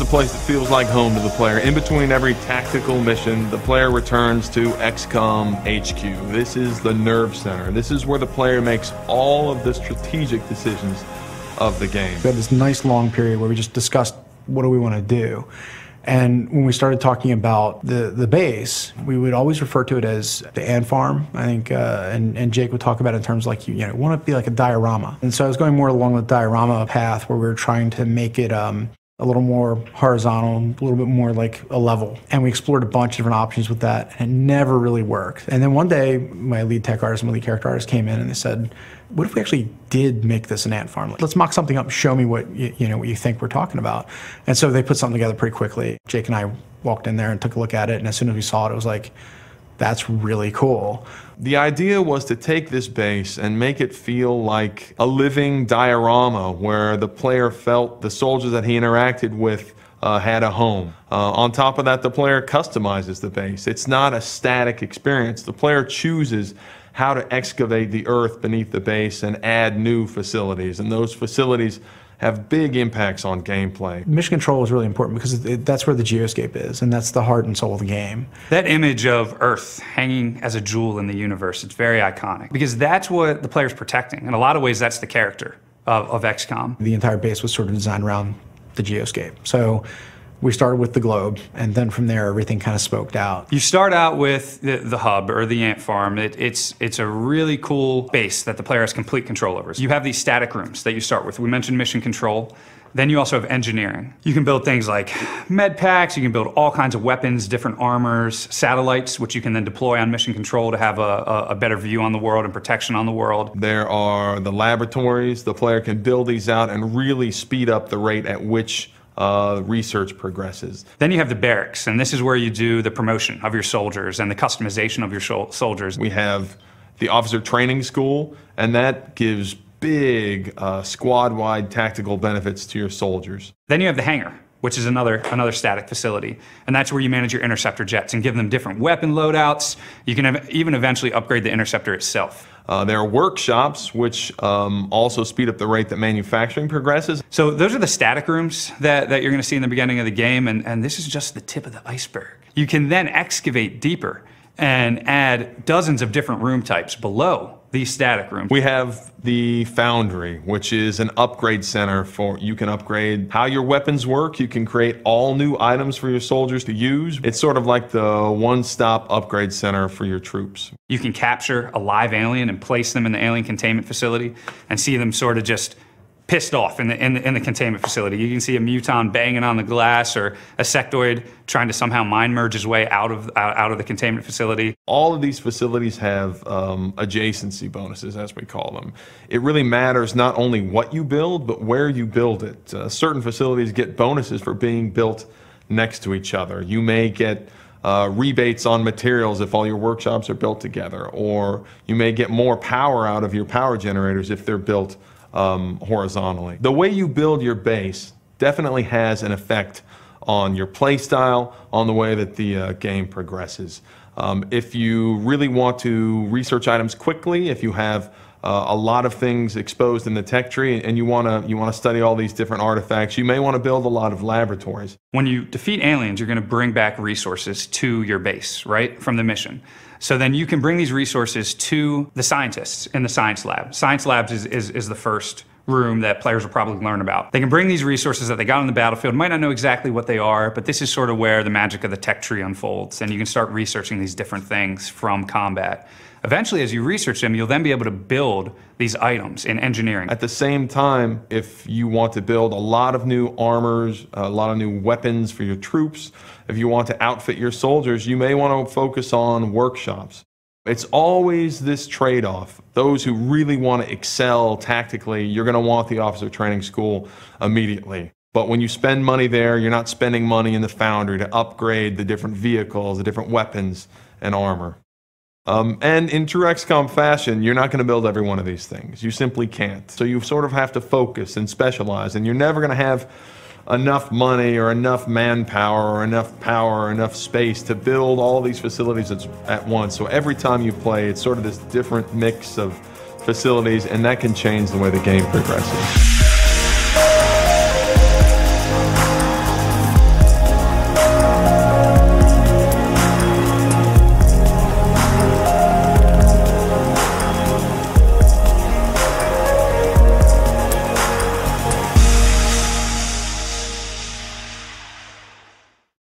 a place that feels like home to the player. In between every tactical mission, the player returns to Xcom HQ. This is the nerve center. This is where the player makes all of the strategic decisions of the game. We had this nice long period where we just discussed what do we want to do. And when we started talking about the base, we would always refer to it as the ant farm, I think, and Jake would talk about it in terms of like, you want to be like a diorama. And so I was going more along the diorama path where we were trying to make it a little more horizontal, a little bit more like a level. And we explored a bunch of different options with that, and it never really worked. And then one day, my lead tech artist and my lead character artist came in and they said, what if we actually did make this an ant farm? Let's mock something up and show me what what you think we're talking about. And so they put something together pretty quickly. Jake and I walked in there and took a look at it, and as soon as we saw it, it was like, that's really cool. The idea was to take this base and make it feel like a living diorama where the player felt the soldiers that he interacted with had a home. On top of that, the player customizes the base. It's not a static experience. The player chooses how to excavate the earth beneath the base and add new facilities, and those facilities have big impacts on gameplay. Mission control is really important because that's where the geoscape is, and that's the heart and soul of the game. That image of Earth hanging as a jewel in the universe, it's very iconic because that's what the player's protecting. In a lot of ways, that's the character of Xcom. The entire base was sort of designed around the geoscape. So we started with the globe, and then from there, everything kind of smoked out. You start out with the hub, or the ant farm. It's a really cool base that the player has complete control over. So you have these static rooms that you start with. We mentioned mission control. Then you also have engineering. You can build things like med packs, you can build all kinds of weapons, different armors, satellites, which you can then deploy on mission control to have a better view on the world and protection on the world. There are the laboratories. The player can build these out and really speed up the rate at which research progresses. Then you have the barracks, and this is where you do the promotion of your soldiers and the customization of your soldiers. We have the officer training school, and that gives big squad-wide tactical benefits to your soldiers. Then you have the hangar, which is another static facility, and that's where you manage your interceptor jets and give them different weapon loadouts. You can even eventually upgrade the interceptor itself. There are workshops, which also speed up the rate that manufacturing progresses. So those are the static rooms that you're going to see in the beginning of the game, and this is just the tip of the iceberg. You can then excavate deeper and add dozens of different room types below these static rooms. We have the Foundry, which is an upgrade center for, you can upgrade how your weapons work. You can create all new items for your soldiers to use. It's sort of like the one-stop upgrade center for your troops. You can capture a live alien and place them in the alien containment facility and see them sort of just pissed off in the containment facility. You can see a muton banging on the glass, or a sectoid trying to somehow mind merge his way out of the containment facility. All of these facilities have adjacency bonuses, as we call them. It really matters not only what you build, but where you build it. Certain facilities get bonuses for being built next to each other. You may get rebates on materials if all your workshops are built together, or you may get more power out of your power generators if they're built horizontally. The way you build your base definitely has an effect on your play style, on the way that the game progresses. If you really want to research items quickly, if you have a lot of things exposed in the tech tree and you want to study all these different artifacts, you may want to build a lot of laboratories. When you defeat aliens, you're going to bring back resources to your base, right, from the mission. So then you can bring these resources to the scientists in the science lab. Science labs is the first room that players will probably learn about. They can bring these resources that they got on the battlefield, might not know exactly what they are, but this is sort of where the magic of the tech tree unfolds, and you can start researching these different things from combat. Eventually, as you research them, you'll then be able to build these items in engineering. At the same time, if you want to build a lot of new armors, a lot of new weapons for your troops, if you want to outfit your soldiers, you may want to focus on workshops. It's always this trade-off. Those who really want to excel tactically, you're going to want the officer training school immediately. But when you spend money there, you're not spending money in the Foundry to upgrade the different vehicles, the different weapons and armor. And in true Xcom fashion, you're not going to build every one of these things. You simply can't. So you sort of have to focus and specialize, and you're never going to have enough money or enough manpower or enough power or enough space to build all these facilities at once. So every time you play, it's sort of this different mix of facilities, and that can change the way the game progresses.